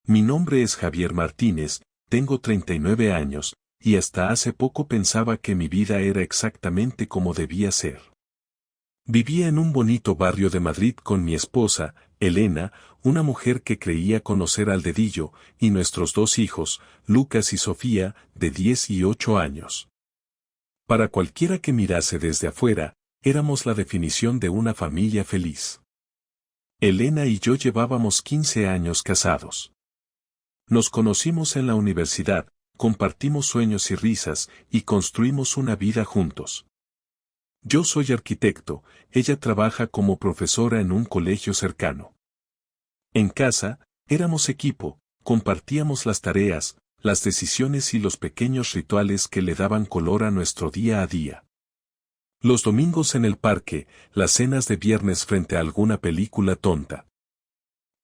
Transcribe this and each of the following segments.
Mi nombre es Javier Martínez, tengo 39 años, y hasta hace poco pensaba que mi vida era exactamente como debía ser. Vivía en un bonito barrio de Madrid con mi esposa, Elena, una mujer que creía conocer al dedillo, y nuestros dos hijos, Lucas y Sofía, de 10 y 8 años. Para cualquiera que mirase desde afuera, éramos la definición de una familia feliz. Elena y yo llevábamos 15 años casados. Nos conocimos en la universidad, compartimos sueños y risas, y construimos una vida juntos. Yo soy arquitecto, ella trabaja como profesora en un colegio cercano. En casa, éramos equipo, compartíamos las tareas, las decisiones y los pequeños rituales que le daban color a nuestro día a día. Los domingos en el parque, las cenas de viernes frente a alguna película tonta.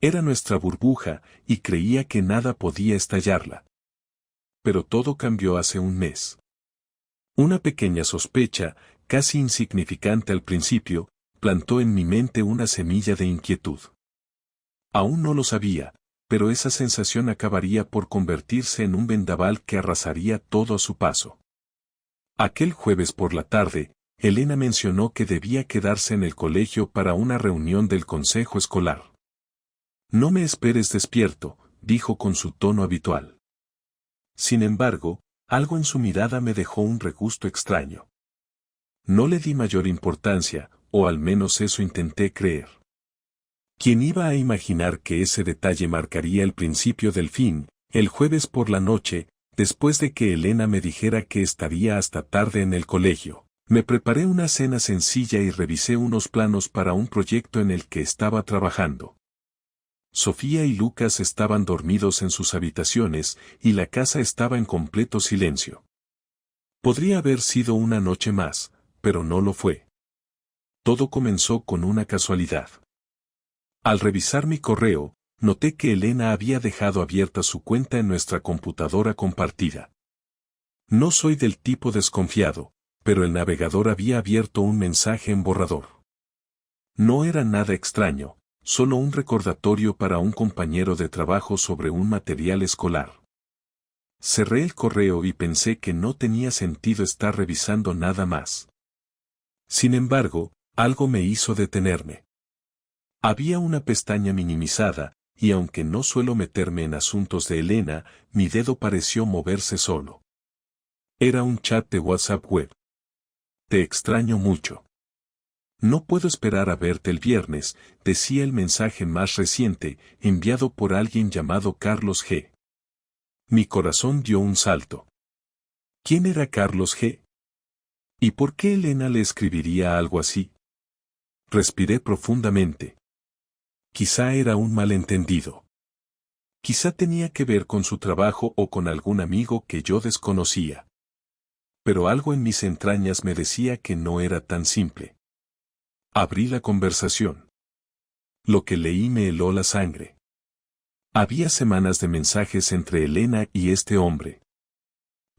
Era nuestra burbuja, y creía que nada podía estallarla. Pero todo cambió hace un mes. Una pequeña sospecha, casi insignificante al principio, plantó en mi mente una semilla de inquietud. Aún no lo sabía, pero esa sensación acabaría por convertirse en un vendaval que arrasaría todo a su paso. Aquel jueves por la tarde, Elena mencionó que debía quedarse en el colegio para una reunión del consejo escolar. No me esperes despierto, dijo con su tono habitual. Sin embargo, algo en su mirada me dejó un regusto extraño. No le di mayor importancia, o al menos eso intenté creer. ¿Quién iba a imaginar que ese detalle marcaría el principio del fin? El jueves por la noche, después de que Elena me dijera que estaría hasta tarde en el colegio, me preparé una cena sencilla y revisé unos planos para un proyecto en el que estaba trabajando. Sofía y Lucas estaban dormidos en sus habitaciones, y la casa estaba en completo silencio. Podría haber sido una noche más, pero no lo fue. Todo comenzó con una casualidad. Al revisar mi correo, noté que Elena había dejado abierta su cuenta en nuestra computadora compartida. No soy del tipo desconfiado, pero el navegador había abierto un mensaje en borrador. No era nada extraño, solo un recordatorio para un compañero de trabajo sobre un material escolar. Cerré el correo y pensé que no tenía sentido estar revisando nada más. Sin embargo, algo me hizo detenerme. Había una pestaña minimizada, y aunque no suelo meterme en asuntos de Elena, mi dedo pareció moverse solo. Era un chat de WhatsApp web. Te extraño mucho. No puedo esperar a verte el viernes, decía el mensaje más reciente, enviado por alguien llamado Carlos G. Mi corazón dio un salto. ¿Quién era Carlos G? ¿Y por qué Elena le escribiría algo así? Respiré profundamente. Quizá era un malentendido. Quizá tenía que ver con su trabajo o con algún amigo que yo desconocía. Pero algo en mis entrañas me decía que no era tan simple. Abrí la conversación. Lo que leí me heló la sangre. Había semanas de mensajes entre Elena y este hombre.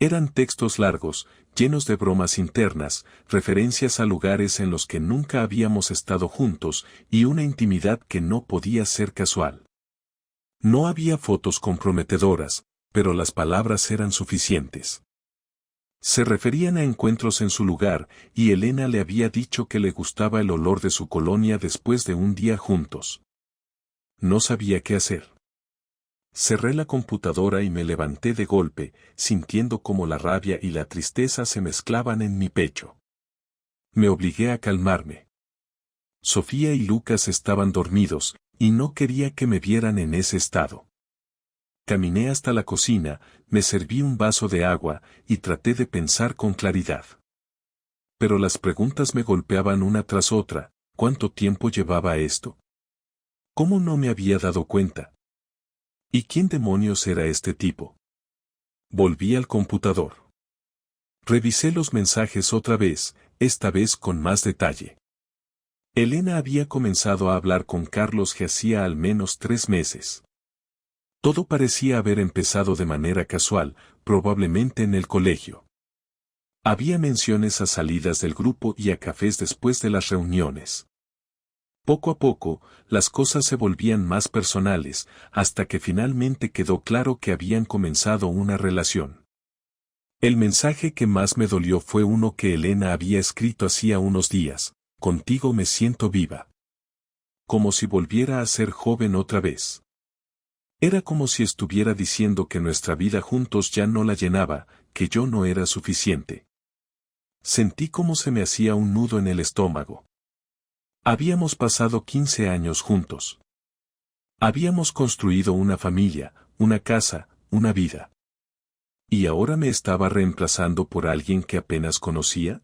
Eran textos largos, llenos de bromas internas, referencias a lugares en los que nunca habíamos estado juntos, y una intimidad que no podía ser casual. No había fotos comprometedoras, pero las palabras eran suficientes. Se referían a encuentros en su lugar, y Elena le había dicho que le gustaba el olor de su colonia después de un día juntos. No sabía qué hacer. Cerré la computadora y me levanté de golpe, sintiendo como la rabia y la tristeza se mezclaban en mi pecho. Me obligué a calmarme. Sofía y Lucas estaban dormidos, y no quería que me vieran en ese estado. Caminé hasta la cocina, me serví un vaso de agua, y traté de pensar con claridad. Pero las preguntas me golpeaban una tras otra. ¿Cuánto tiempo llevaba esto? ¿Cómo no me había dado cuenta? ¿Y quién demonios era este tipo? Volví al computador. Revisé los mensajes otra vez, esta vez con más detalle. Elena había comenzado a hablar con Carlos hacía al menos 3 meses. Todo parecía haber empezado de manera casual, probablemente en el colegio. Había menciones a salidas del grupo y a cafés después de las reuniones. Poco a poco, las cosas se volvían más personales, hasta que finalmente quedó claro que habían comenzado una relación. El mensaje que más me dolió fue uno que Elena había escrito hacía unos días: contigo me siento viva. Como si volviera a ser joven otra vez. Era como si estuviera diciendo que nuestra vida juntos ya no la llenaba, que yo no era suficiente. Sentí como se me hacía un nudo en el estómago. Habíamos pasado 15 años juntos. Habíamos construido una familia, una casa, una vida. ¿Y ahora me estaba reemplazando por alguien que apenas conocía?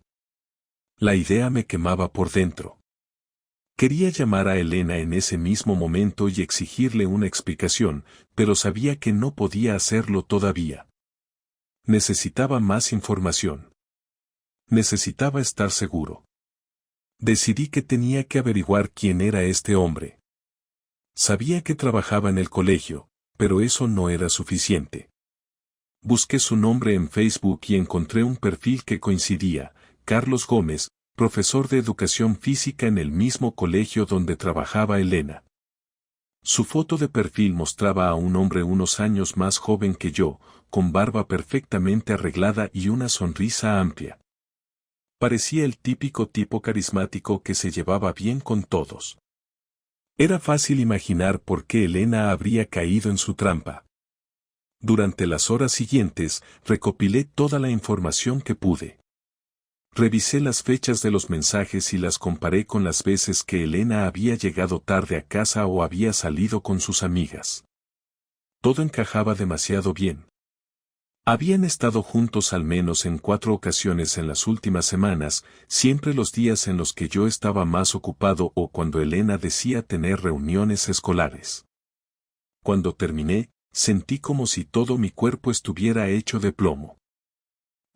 La idea me quemaba por dentro. Quería llamar a Elena en ese mismo momento y exigirle una explicación, pero sabía que no podía hacerlo todavía. Necesitaba más información. Necesitaba estar seguro. Decidí que tenía que averiguar quién era este hombre. Sabía que trabajaba en el colegio, pero eso no era suficiente. Busqué su nombre en Facebook y encontré un perfil que coincidía: Carlos Gómez, profesor de educación física en el mismo colegio donde trabajaba Elena. Su foto de perfil mostraba a un hombre unos años más joven que yo, con barba perfectamente arreglada y una sonrisa amplia. Parecía el típico tipo carismático que se llevaba bien con todos. Era fácil imaginar por qué Elena habría caído en su trampa. Durante las horas siguientes, recopilé toda la información que pude. Revisé las fechas de los mensajes y las comparé con las veces que Elena había llegado tarde a casa o había salido con sus amigas. Todo encajaba demasiado bien. Habían estado juntos al menos en 4 ocasiones en las últimas semanas, siempre los días en los que yo estaba más ocupado o cuando Elena decía tener reuniones escolares. Cuando terminé, sentí como si todo mi cuerpo estuviera hecho de plomo.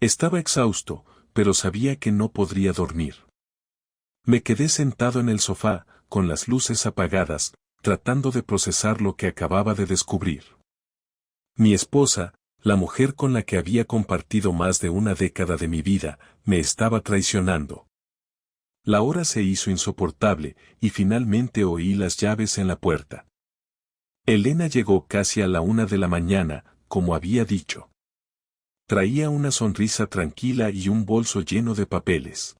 Estaba exhausto, pero sabía que no podría dormir. Me quedé sentado en el sofá, con las luces apagadas, tratando de procesar lo que acababa de descubrir. Mi esposa, la mujer con la que había compartido más de una década de mi vida, me estaba traicionando. La hora se hizo insoportable, y finalmente oí las llaves en la puerta. Elena llegó casi a la 1 de la mañana, como había dicho. Traía una sonrisa tranquila y un bolso lleno de papeles.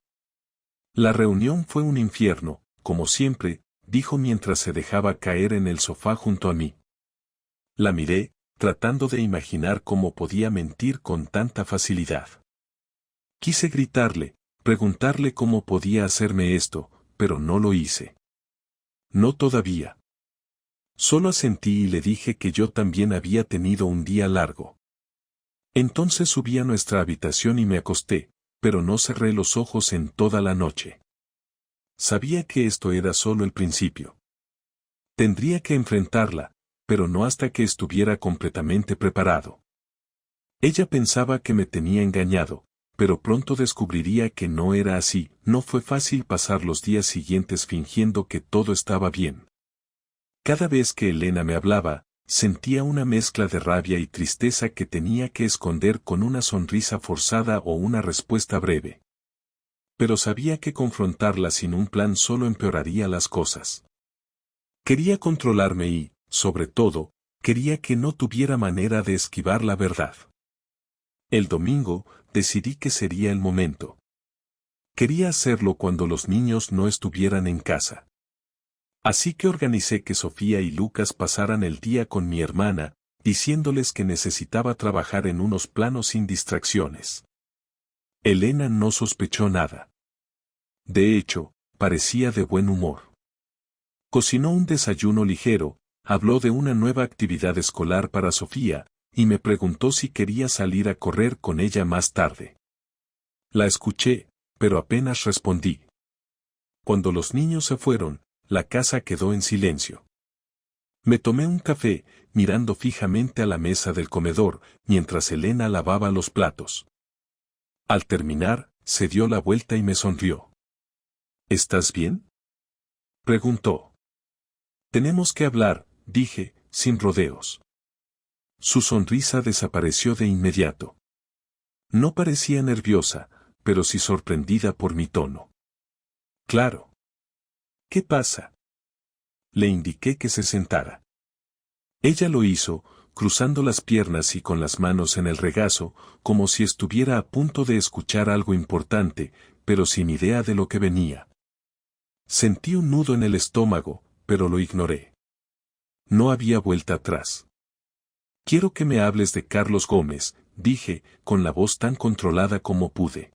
La reunión fue un infierno, como siempre, dijo mientras se dejaba caer en el sofá junto a mí. La miré, tratando de imaginar cómo podía mentir con tanta facilidad. Quise gritarle, preguntarle cómo podía hacerme esto, pero no lo hice. No todavía. Solo asentí y le dije que yo también había tenido un día largo. Entonces subí a nuestra habitación y me acosté, pero no cerré los ojos en toda la noche. Sabía que esto era solo el principio. Tendría que enfrentarla, pero no hasta que estuviera completamente preparado. Ella pensaba que me tenía engañado, pero pronto descubriría que no era así. No fue fácil pasar los días siguientes fingiendo que todo estaba bien. Cada vez que Elena me hablaba, sentía una mezcla de rabia y tristeza que tenía que esconder con una sonrisa forzada o una respuesta breve. Pero sabía que confrontarla sin un plan solo empeoraría las cosas. Quería controlarme y, sobre todo, quería que no tuviera manera de esquivar la verdad. El domingo, decidí que sería el momento. Quería hacerlo cuando los niños no estuvieran en casa. Así que organicé que Sofía y Lucas pasaran el día con mi hermana, diciéndoles que necesitaba trabajar en unos planos sin distracciones. Elena no sospechó nada. De hecho, parecía de buen humor. Cocinó un desayuno ligero, habló de una nueva actividad escolar para Sofía, y me preguntó si quería salir a correr con ella más tarde. La escuché, pero apenas respondí. Cuando los niños se fueron, la casa quedó en silencio. Me tomé un café, mirando fijamente a la mesa del comedor, mientras Elena lavaba los platos. Al terminar, se dio la vuelta y me sonrió. ¿Estás bien?, preguntó. Tenemos que hablar, dije, sin rodeos. Su sonrisa desapareció de inmediato. No parecía nerviosa, pero sí sorprendida por mi tono. Claro. ¿Qué pasa? Le indiqué que se sentara. Ella lo hizo, cruzando las piernas y con las manos en el regazo, como si estuviera a punto de escuchar algo importante, pero sin idea de lo que venía. Sentí un nudo en el estómago, pero lo ignoré. No había vuelta atrás. Quiero que me hables de Carlos Gómez, dije, con la voz tan controlada como pude.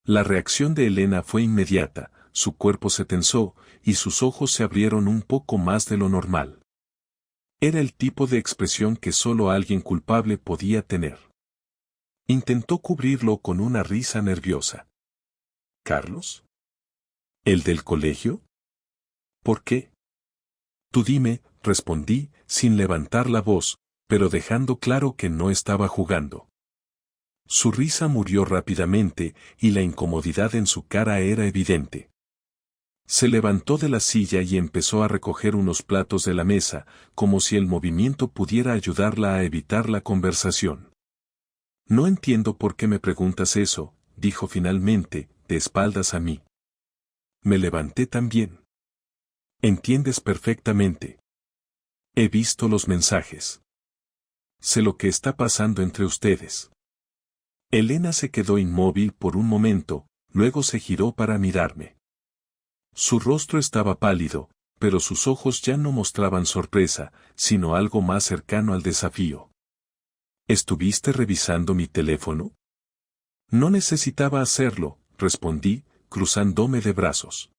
La reacción de Elena fue inmediata, su cuerpo se tensó, y sus ojos se abrieron un poco más de lo normal. Era el tipo de expresión que solo alguien culpable podía tener. Intentó cubrirlo con una risa nerviosa. ¿Carlos? ¿El del colegio? ¿Por qué? Tú dime, respondí, sin levantar la voz, pero dejando claro que no estaba jugando. Su risa murió rápidamente, y la incomodidad en su cara era evidente. Se levantó de la silla y empezó a recoger unos platos de la mesa, como si el movimiento pudiera ayudarla a evitar la conversación. No entiendo por qué me preguntas eso, dijo finalmente, de espaldas a mí. Me levanté también. Entiendes perfectamente. He visto los mensajes. Sé lo que está pasando entre ustedes. Elena se quedó inmóvil por un momento, luego se giró para mirarme. Su rostro estaba pálido, pero sus ojos ya no mostraban sorpresa, sino algo más cercano al desafío. ¿Estuviste revisando mi teléfono? No necesitaba hacerlo, respondí, cruzándome de brazos.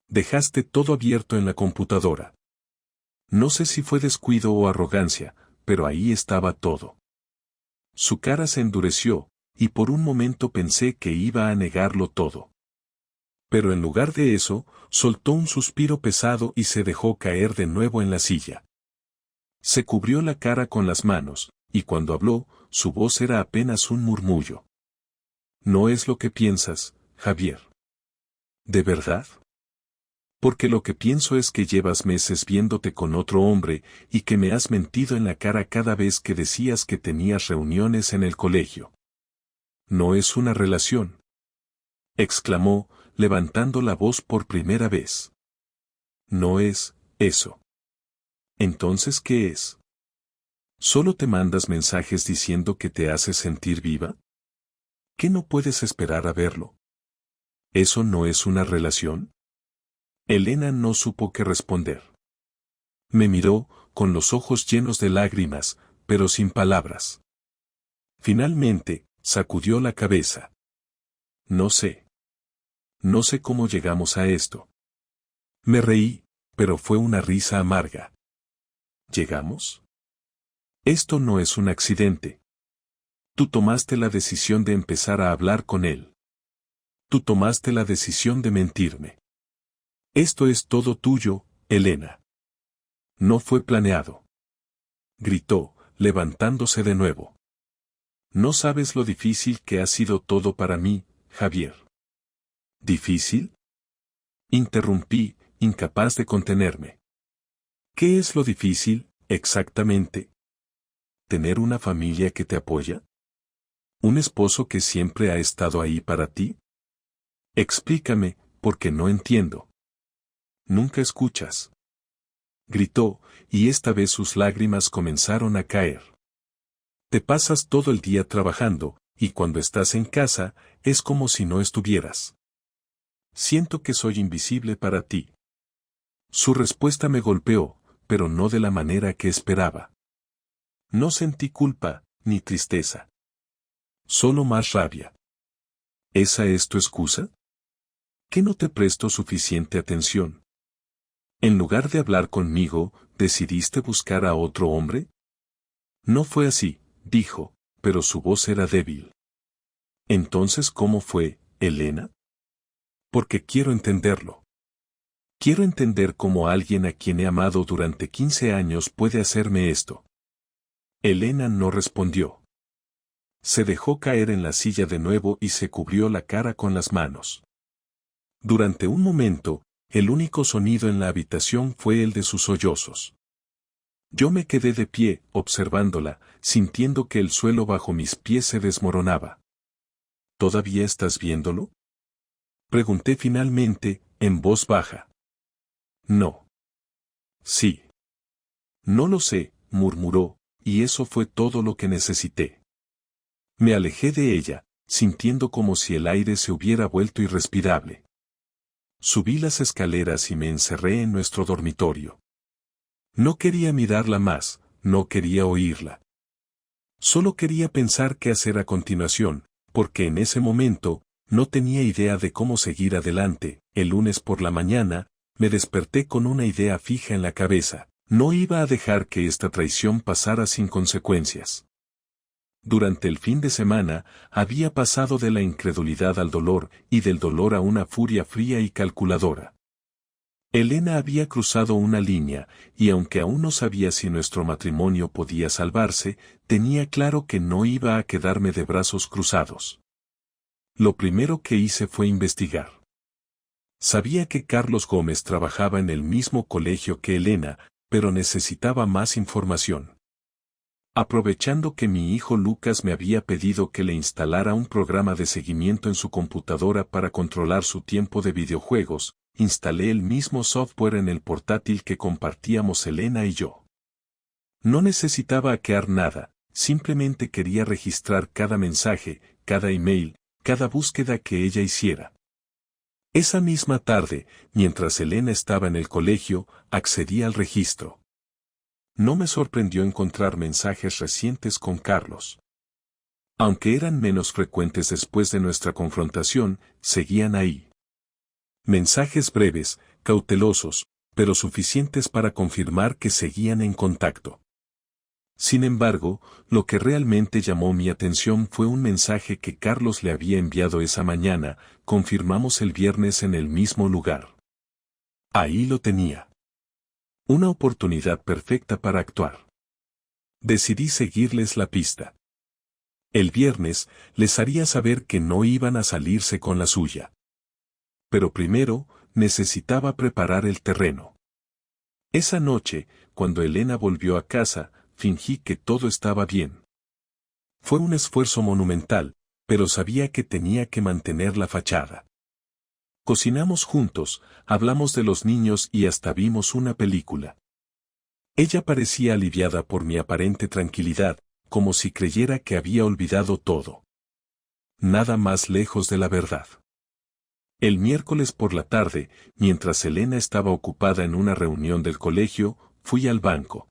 Dejaste todo abierto en la computadora. No sé si fue descuido o arrogancia, pero ahí estaba todo. Su cara se endureció, y por un momento pensé que iba a negarlo todo. Pero en lugar de eso, soltó un suspiro pesado y se dejó caer de nuevo en la silla. Se cubrió la cara con las manos, y cuando habló, su voz era apenas un murmullo. No es lo que piensas, Javier. ¿De verdad? Porque lo que pienso es que llevas meses viéndote con otro hombre y que me has mentido en la cara cada vez que decías que tenías reuniones en el colegio. No es una relación, exclamó, levantando la voz por primera vez. No es eso. Entonces, ¿qué es? ¿Solo te mandas mensajes diciendo que te haces sentir viva? ¿Qué no puedes esperar a verlo? ¿Eso no es una relación? Elena no supo qué responder. Me miró, con los ojos llenos de lágrimas, pero sin palabras. Finalmente, sacudió la cabeza. No sé. No sé cómo llegamos a esto. Me reí, pero fue una risa amarga. ¿Llegamos? Esto no es un accidente. Tú tomaste la decisión de empezar a hablar con él. Tú tomaste la decisión de mentirme. Esto es todo tuyo, Elena. No fue planeado. Gritó, levantándose de nuevo. No sabes lo difícil que ha sido todo para mí, Javier. ¿Difícil? Interrumpí, incapaz de contenerme. ¿Qué es lo difícil, exactamente? ¿Tener una familia que te apoya? ¿Un esposo que siempre ha estado ahí para ti? Explícame, porque no entiendo. Nunca escuchas. Gritó, y esta vez sus lágrimas comenzaron a caer. Te pasas todo el día trabajando, y cuando estás en casa, es como si no estuvieras. Siento que soy invisible para ti. Su respuesta me golpeó, pero no de la manera que esperaba. No sentí culpa, ni tristeza. Solo más rabia. ¿Esa es tu excusa? ¿Que no te presto suficiente atención? En lugar de hablar conmigo, ¿decidiste buscar a otro hombre? No fue así, dijo, pero su voz era débil. Entonces, ¿cómo fue, Elena? Porque quiero entenderlo. Quiero entender cómo alguien a quien he amado durante 15 años puede hacerme esto. Elena no respondió. Se dejó caer en la silla de nuevo y se cubrió la cara con las manos. Durante un momento, el único sonido en la habitación fue el de sus sollozos. Yo me quedé de pie, observándola, sintiendo que el suelo bajo mis pies se desmoronaba. ¿Todavía estás viéndolo? Pregunté finalmente, en voz baja. No. Sí. No lo sé, murmuró, y eso fue todo lo que necesité. Me alejé de ella, sintiendo como si el aire se hubiera vuelto irrespirable. Subí las escaleras y me encerré en nuestro dormitorio. No quería mirarla más, no quería oírla. Solo quería pensar qué hacer a continuación, porque en ese momento, no tenía idea de cómo seguir adelante. El lunes por la mañana, me desperté con una idea fija en la cabeza. No iba a dejar que esta traición pasara sin consecuencias. Durante el fin de semana, había pasado de la incredulidad al dolor, y del dolor a una furia fría y calculadora. Elena había cruzado una línea, y aunque aún no sabía si nuestro matrimonio podía salvarse, tenía claro que no iba a quedarme de brazos cruzados. Lo primero que hice fue investigar. Sabía que Carlos Gómez trabajaba en el mismo colegio que Elena, pero necesitaba más información. Aprovechando que mi hijo Lucas me había pedido que le instalara un programa de seguimiento en su computadora para controlar su tiempo de videojuegos, instalé el mismo software en el portátil que compartíamos Elena y yo. No necesitaba hackear nada, simplemente quería registrar cada mensaje, cada email, cada búsqueda que ella hiciera. Esa misma tarde, mientras Elena estaba en el colegio, accedí al registro. No me sorprendió encontrar mensajes recientes con Carlos. Aunque eran menos frecuentes después de nuestra confrontación, seguían ahí. Mensajes breves, cautelosos, pero suficientes para confirmar que seguían en contacto. Sin embargo, lo que realmente llamó mi atención fue un mensaje que Carlos le había enviado esa mañana. Confirmamos el viernes en el mismo lugar. Ahí lo tenía. Una oportunidad perfecta para actuar. Decidí seguirles la pista. El viernes, les haría saber que no iban a salirse con la suya. Pero primero, necesitaba preparar el terreno. Esa noche, cuando Elena volvió a casa, fingí que todo estaba bien. Fue un esfuerzo monumental, pero sabía que tenía que mantener la fachada. Cocinamos juntos, hablamos de los niños y hasta vimos una película. Ella parecía aliviada por mi aparente tranquilidad, como si creyera que había olvidado todo. Nada más lejos de la verdad. El miércoles por la tarde, mientras Elena estaba ocupada en una reunión del colegio, fui al banco.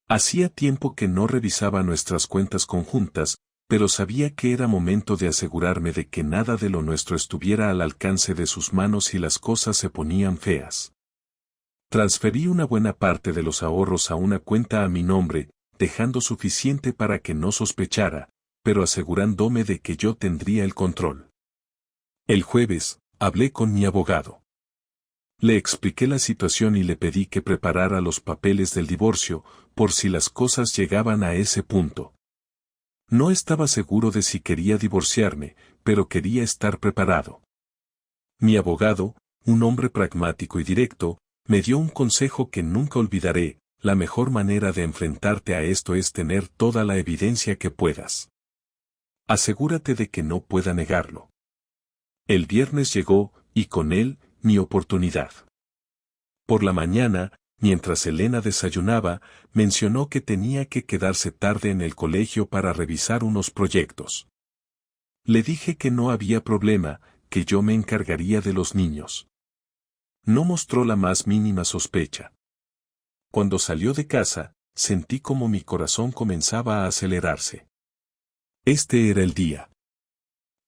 Hacía tiempo que no revisaba nuestras cuentas conjuntas, pero sabía que era momento de asegurarme de que nada de lo nuestro estuviera al alcance de sus manos y las cosas se ponían feas. Transferí una buena parte de los ahorros a una cuenta a mi nombre, dejando suficiente para que no sospechara, pero asegurándome de que yo tendría el control. El jueves, hablé con mi abogado. Le expliqué la situación y le pedí que preparara los papeles del divorcio, por si las cosas llegaban a ese punto. No estaba seguro de si quería divorciarme, pero quería estar preparado. Mi abogado, un hombre pragmático y directo, me dio un consejo que nunca olvidaré: la mejor manera de enfrentarte a esto es tener toda la evidencia que puedas. Asegúrate de que no pueda negarlo. El viernes llegó, y con él, mi oportunidad. Por la mañana, mientras Elena desayunaba, mencionó que tenía que quedarse tarde en el colegio para revisar unos proyectos. Le dije que no había problema, que yo me encargaría de los niños. No mostró la más mínima sospecha. Cuando salió de casa, sentí como mi corazón comenzaba a acelerarse. Este era el día.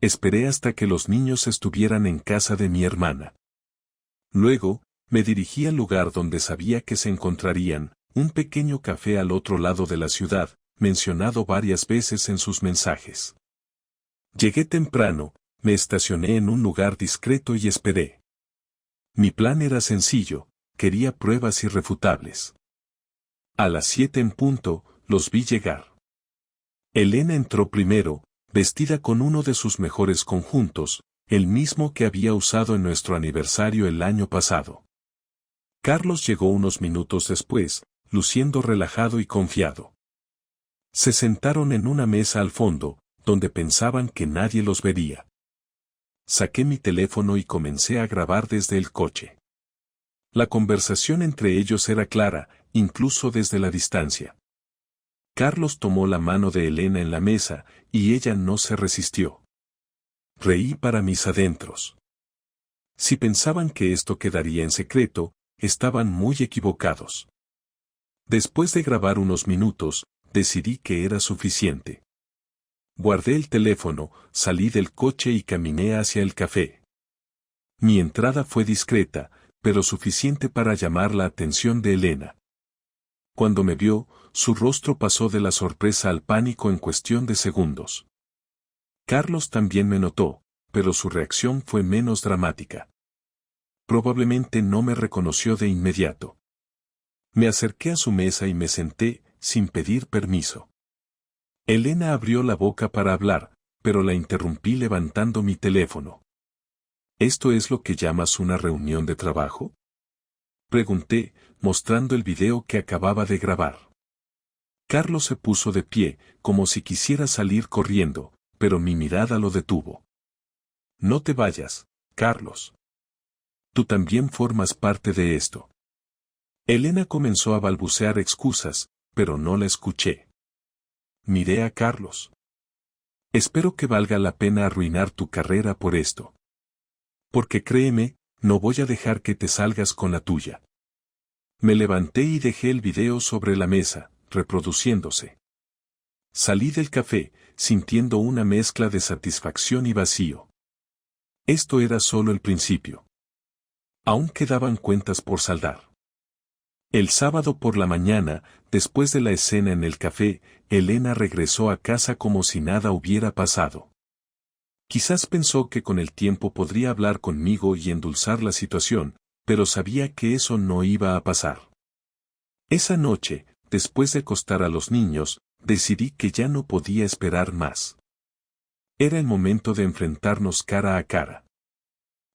Esperé hasta que los niños estuvieran en casa de mi hermana. Luego, me dirigí al lugar donde sabía que se encontrarían, un pequeño café al otro lado de la ciudad, mencionado varias veces en sus mensajes. Llegué temprano, me estacioné en un lugar discreto y esperé. Mi plan era sencillo, quería pruebas irrefutables. A las 7 en punto, los vi llegar. Elena entró primero, vestida con uno de sus mejores conjuntos, el mismo que había usado en nuestro aniversario el año pasado. Carlos llegó unos minutos después, luciendo relajado y confiado. Se sentaron en una mesa al fondo, donde pensaban que nadie los vería. Saqué mi teléfono y comencé a grabar desde el coche. La conversación entre ellos era clara, incluso desde la distancia. Carlos tomó la mano de Elena en la mesa, y ella no se resistió. Reí para mis adentros. Si pensaban que esto quedaría en secreto, estaban muy equivocados. Después de grabar unos minutos, decidí que era suficiente. Guardé el teléfono, salí del coche y caminé hacia el café. Mi entrada fue discreta, pero suficiente para llamar la atención de Elena. Cuando me vio, su rostro pasó de la sorpresa al pánico en cuestión de segundos. Carlos también me notó, pero su reacción fue menos dramática. Probablemente no me reconoció de inmediato. Me acerqué a su mesa y me senté, sin pedir permiso. Elena abrió la boca para hablar, pero la interrumpí levantando mi teléfono. ¿Esto es lo que llamas una reunión de trabajo?, pregunté, mostrando el video que acababa de grabar. Carlos se puso de pie, como si quisiera salir corriendo, pero mi mirada lo detuvo. No te vayas, Carlos. Tú también formas parte de esto. Elena comenzó a balbucear excusas, pero no la escuché. Miré a Carlos. Espero que valga la pena arruinar tu carrera por esto. Porque créeme, no voy a dejar que te salgas con la tuya. Me levanté y dejé el video sobre la mesa, reproduciéndose. Salí del café, sintiendo una mezcla de satisfacción y vacío. Esto era solo el principio. Aún quedaban cuentas por saldar. El sábado por la mañana, después de la escena en el café, Elena regresó a casa como si nada hubiera pasado. Quizás pensó que con el tiempo podría hablar conmigo y endulzar la situación, pero sabía que eso no iba a pasar. Esa noche, después de acostar a los niños, decidí que ya no podía esperar más. Era el momento de enfrentarnos cara a cara.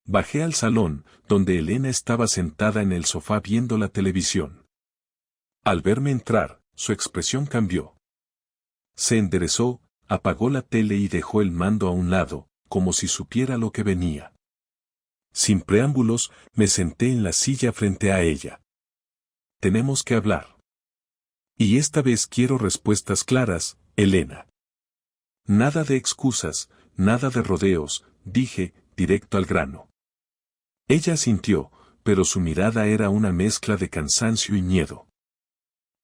Bajé al salón, donde Elena estaba sentada en el sofá viendo la televisión. Al verme entrar, su expresión cambió. Se enderezó, apagó la tele y dejó el mando a un lado, como si supiera lo que venía. Sin preámbulos, me senté en la silla frente a ella. Tenemos que hablar. Y esta vez quiero respuestas claras, Elena. Nada de excusas, nada de rodeos, dije, directo al grano. Ella asintió, pero su mirada era una mezcla de cansancio y miedo.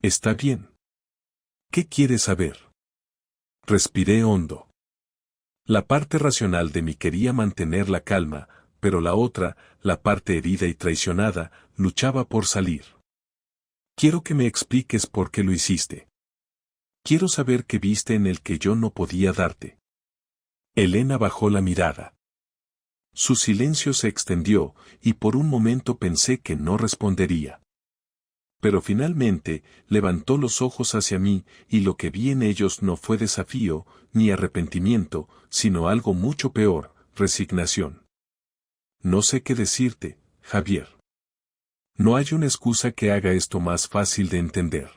Está bien. ¿Qué quieres saber? Respiré hondo. La parte racional de mí quería mantener la calma, pero la otra, la parte herida y traicionada, luchaba por salir. Quiero que me expliques por qué lo hiciste. Quiero saber qué viste en el que yo no podía darte. Elena bajó la mirada. Su silencio se extendió, y por un momento pensé que no respondería. Pero finalmente, levantó los ojos hacia mí, y lo que vi en ellos no fue desafío, ni arrepentimiento, sino algo mucho peor, resignación. No sé qué decirte, Javier. No hay una excusa que haga esto más fácil de entender.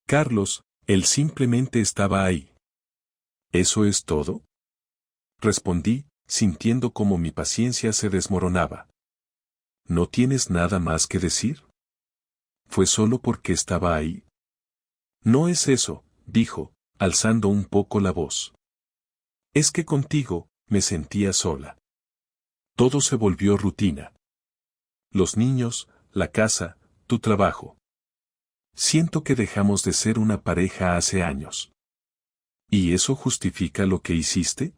Carlos, él simplemente estaba ahí. ¿Eso es todo?, respondí, sintiendo como mi paciencia se desmoronaba. ¿No tienes nada más que decir? ¿Fue solo porque estaba ahí? No es eso, dijo, alzando un poco la voz. Es que contigo, me sentía sola. Todo se volvió rutina. Los niños, la casa, tu trabajo. Siento que dejamos de ser una pareja hace años. ¿Y eso justifica lo que hiciste?,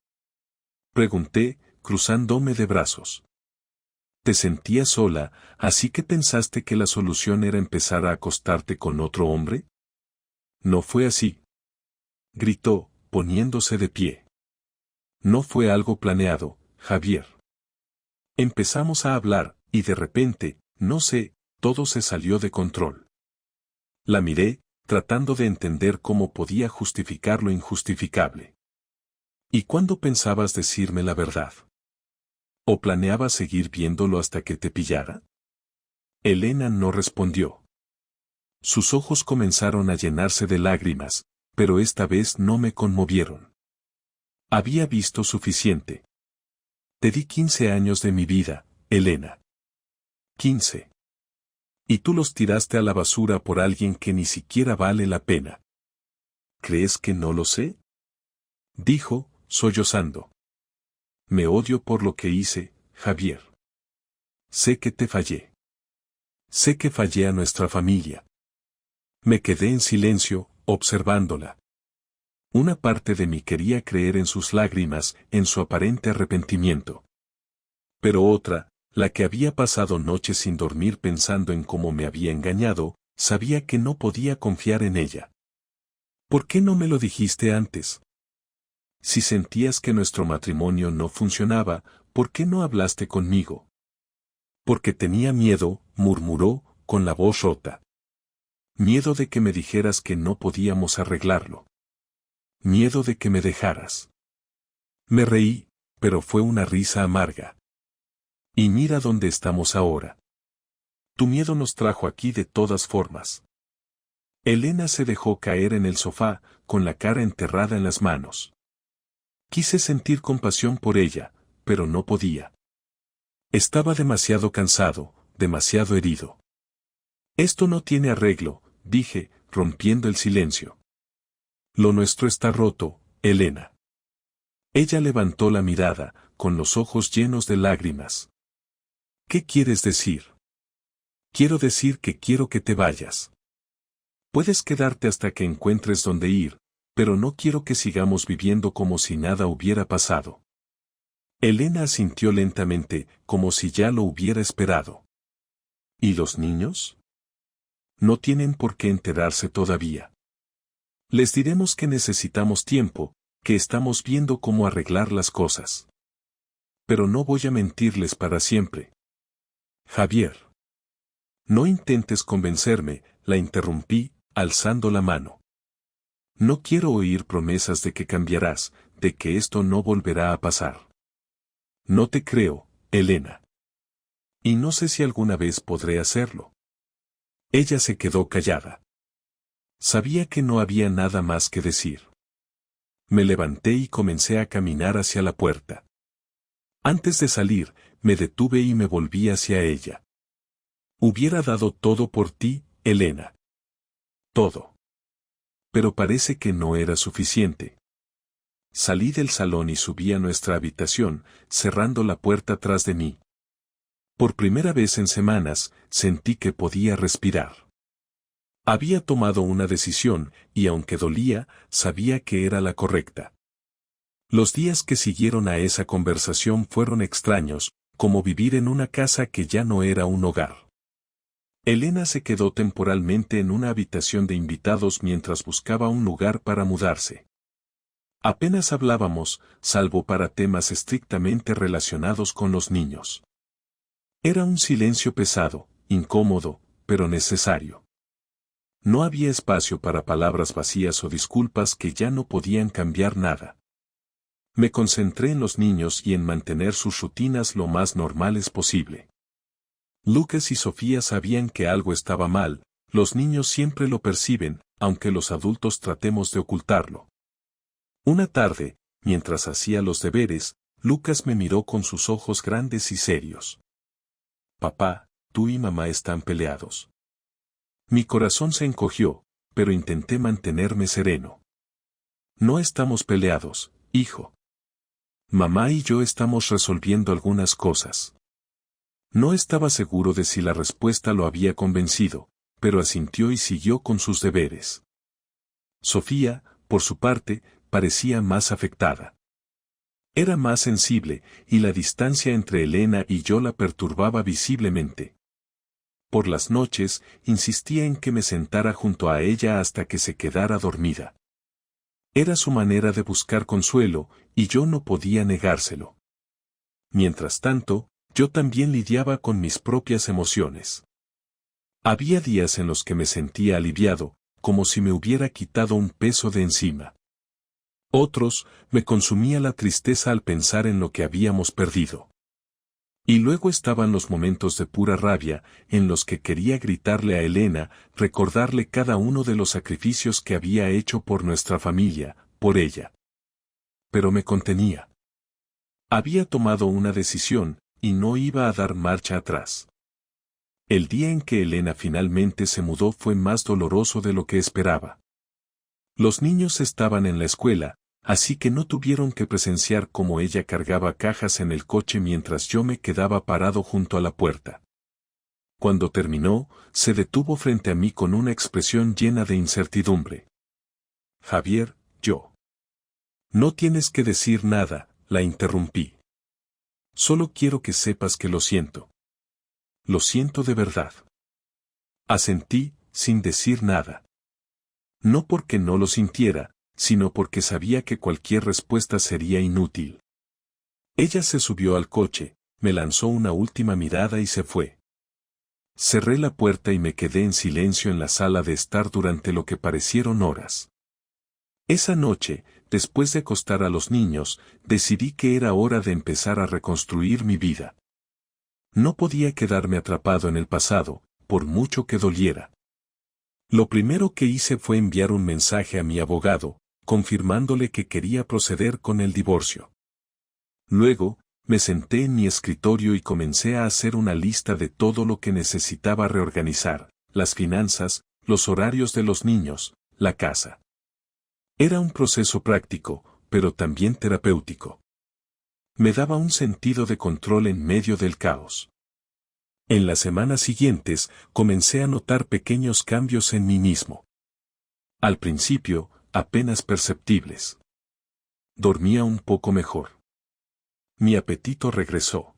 pregunté, cruzándome de brazos. Te sentías sola, así que pensaste que la solución era empezar a acostarte con otro hombre. No fue así. Gritó, poniéndose de pie. No fue algo planeado, Javier. Empezamos a hablar, y de repente, no sé, todo se salió de control. La miré, tratando de entender cómo podía justificar lo injustificable. ¿Y cuándo pensabas decirme la verdad? ¿O planeabas seguir viéndolo hasta que te pillara? Elena no respondió. Sus ojos comenzaron a llenarse de lágrimas, pero esta vez no me conmovieron. Había visto suficiente. Te di 15 años de mi vida, Elena. 15. Y tú los tiraste a la basura por alguien que ni siquiera vale la pena. ¿Crees que no lo sé? Dijo, sollozando. Me odio por lo que hice, Javier. Sé que te fallé. Sé que fallé a nuestra familia. Me quedé en silencio, observándola. Una parte de mí quería creer en sus lágrimas, en su aparente arrepentimiento. Pero otra, la que había pasado noches sin dormir pensando en cómo me había engañado, sabía que no podía confiar en ella. ¿Por qué no me lo dijiste antes? Si sentías que nuestro matrimonio no funcionaba, ¿por qué no hablaste conmigo? Porque tenía miedo, murmuró, con la voz rota. Miedo de que me dijeras que no podíamos arreglarlo. Miedo de que me dejaras. Me reí, pero fue una risa amarga. Y mira dónde estamos ahora. Tu miedo nos trajo aquí de todas formas. Elena se dejó caer en el sofá, con la cara enterrada en las manos. Quise sentir compasión por ella, pero no podía. Estaba demasiado cansado, demasiado herido. Esto no tiene arreglo, dije, rompiendo el silencio. Lo nuestro está roto, Elena. Ella levantó la mirada, con los ojos llenos de lágrimas. ¿Qué quieres decir? Quiero decir que quiero que te vayas. Puedes quedarte hasta que encuentres dónde ir, pero no quiero que sigamos viviendo como si nada hubiera pasado. Elena asintió lentamente, como si ya lo hubiera esperado. ¿Y los niños? No tienen por qué enterarse todavía. Les diremos que necesitamos tiempo, que estamos viendo cómo arreglar las cosas. Pero no voy a mentirles para siempre. Javier. No intentes convencerme, la interrumpí, alzando la mano. No quiero oír promesas de que cambiarás, de que esto no volverá a pasar. No te creo, Elena. Y no sé si alguna vez podré hacerlo. Ella se quedó callada. Sabía que no había nada más que decir. Me levanté y comencé a caminar hacia la puerta. Antes de salir, me detuve y me volví hacia ella. Hubiera dado todo por ti, Elena. Todo. Pero parece que no era suficiente. Salí del salón y subí a nuestra habitación, cerrando la puerta tras de mí. Por primera vez en semanas, sentí que podía respirar. Había tomado una decisión, y aunque dolía, sabía que era la correcta. Los días que siguieron a esa conversación fueron extraños, como vivir en una casa que ya no era un hogar. Elena se quedó temporalmente en una habitación de invitados mientras buscaba un lugar para mudarse. Apenas hablábamos, salvo para temas estrictamente relacionados con los niños. Era un silencio pesado, incómodo, pero necesario. No había espacio para palabras vacías o disculpas que ya no podían cambiar nada. Me concentré en los niños y en mantener sus rutinas lo más normales posible. Lucas y Sofía sabían que algo estaba mal, los niños siempre lo perciben, aunque los adultos tratemos de ocultarlo. Una tarde, mientras hacía los deberes, Lucas me miró con sus ojos grandes y serios. Papá, tú y mamá están peleados. Mi corazón se encogió, pero intenté mantenerme sereno. No estamos peleados, hijo. Mamá y yo estamos resolviendo algunas cosas. No estaba seguro de si la respuesta lo había convencido, pero asintió y siguió con sus deberes. Sofía, por su parte, parecía más afectada. Era más sensible, y la distancia entre Elena y yo la perturbaba visiblemente. Por las noches, insistía en que me sentara junto a ella hasta que se quedara dormida. Era su manera de buscar consuelo, y yo no podía negárselo. Mientras tanto, yo también lidiaba con mis propias emociones. Había días en los que me sentía aliviado, como si me hubiera quitado un peso de encima. Otros, me consumía la tristeza al pensar en lo que habíamos perdido. Y luego estaban los momentos de pura rabia, en los que quería gritarle a Elena, recordarle cada uno de los sacrificios que había hecho por nuestra familia, por ella. Pero me contenía. Había tomado una decisión, y no iba a dar marcha atrás. El día en que Elena finalmente se mudó fue más doloroso de lo que esperaba. Los niños estaban en la escuela, así que no tuvieron que presenciar cómo ella cargaba cajas en el coche mientras yo me quedaba parado junto a la puerta. Cuando terminó, se detuvo frente a mí con una expresión llena de incertidumbre. Javier, yo. No tienes que decir nada, la interrumpí. Solo quiero que sepas que lo siento. Lo siento de verdad. Asentí, sin decir nada. No porque no lo sintiera, sino porque sabía que cualquier respuesta sería inútil. Ella se subió al coche, me lanzó una última mirada y se fue. Cerré la puerta y me quedé en silencio en la sala de estar durante lo que parecieron horas. Esa noche, después de acostar a los niños, decidí que era hora de empezar a reconstruir mi vida. No podía quedarme atrapado en el pasado, por mucho que doliera. Lo primero que hice fue enviar un mensaje a mi abogado, confirmándole que quería proceder con el divorcio. Luego, me senté en mi escritorio y comencé a hacer una lista de todo lo que necesitaba reorganizar: las finanzas, los horarios de los niños, la casa. Era un proceso práctico, pero también terapéutico. Me daba un sentido de control en medio del caos. En las semanas siguientes, comencé a notar pequeños cambios en mí mismo. Al principio, apenas perceptibles. Dormía un poco mejor. Mi apetito regresó.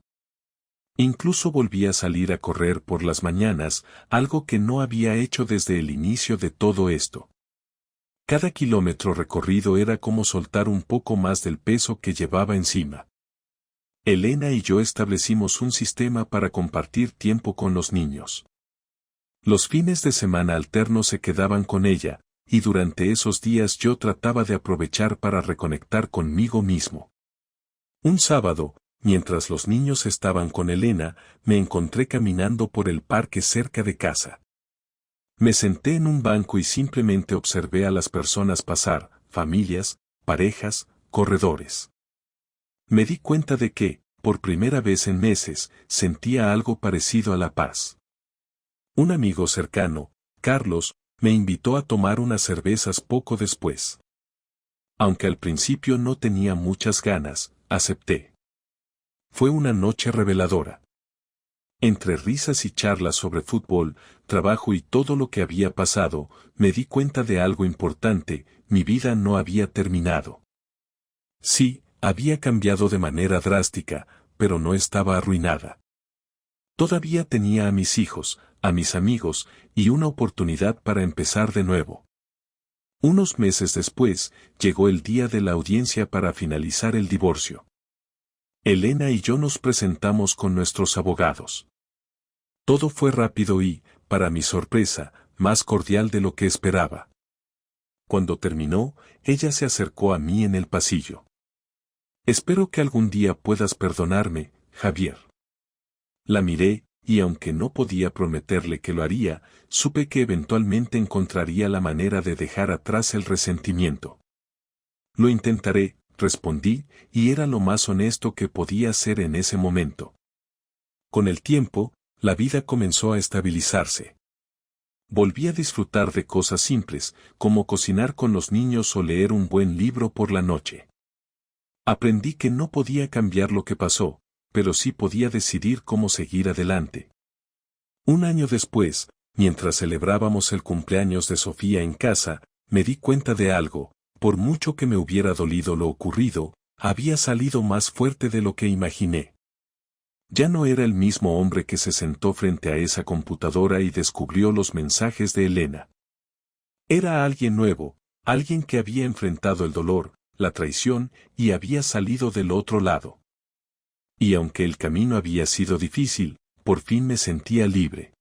Incluso volví a salir a correr por las mañanas, algo que no había hecho desde el inicio de todo esto. Cada kilómetro recorrido era como soltar un poco más del peso que llevaba encima. Elena y yo establecimos un sistema para compartir tiempo con los niños. Los fines de semana alternos se quedaban con ella, y durante esos días yo trataba de aprovechar para reconectar conmigo mismo. Un sábado, mientras los niños estaban con Elena, me encontré caminando por el parque cerca de casa. Me senté en un banco y simplemente observé a las personas pasar: familias, parejas, corredores. Me di cuenta de que, por primera vez en meses, sentía algo parecido a la paz. Un amigo cercano, Carlos, me invitó a tomar unas cervezas poco después. Aunque al principio no tenía muchas ganas, acepté. Fue una noche reveladora. Entre risas y charlas sobre fútbol, trabajo y todo lo que había pasado, me di cuenta de algo importante: mi vida no había terminado. Sí, había cambiado de manera drástica, pero no estaba arruinada. Todavía tenía a mis hijos, a mis amigos, y una oportunidad para empezar de nuevo. Unos meses después, llegó el día de la audiencia para finalizar el divorcio. Elena y yo nos presentamos con nuestros abogados. Todo fue rápido y, para mi sorpresa, más cordial de lo que esperaba. Cuando terminó, ella se acercó a mí en el pasillo. Espero que algún día puedas perdonarme, Javier. La miré, y aunque no podía prometerle que lo haría, supe que eventualmente encontraría la manera de dejar atrás el resentimiento. Lo intentaré, respondí, y era lo más honesto que podía ser en ese momento. Con el tiempo, la vida comenzó a estabilizarse. Volví a disfrutar de cosas simples, como cocinar con los niños o leer un buen libro por la noche. Aprendí que no podía cambiar lo que pasó, pero sí podía decidir cómo seguir adelante. Un año después, mientras celebrábamos el cumpleaños de Sofía en casa, me di cuenta de algo: por mucho que me hubiera dolido lo ocurrido, había salido más fuerte de lo que imaginé. Ya no era el mismo hombre que se sentó frente a esa computadora y descubrió los mensajes de Elena. Era alguien nuevo, alguien que había enfrentado el dolor, la traición, y había salido del otro lado. Y aunque el camino había sido difícil, por fin me sentía libre.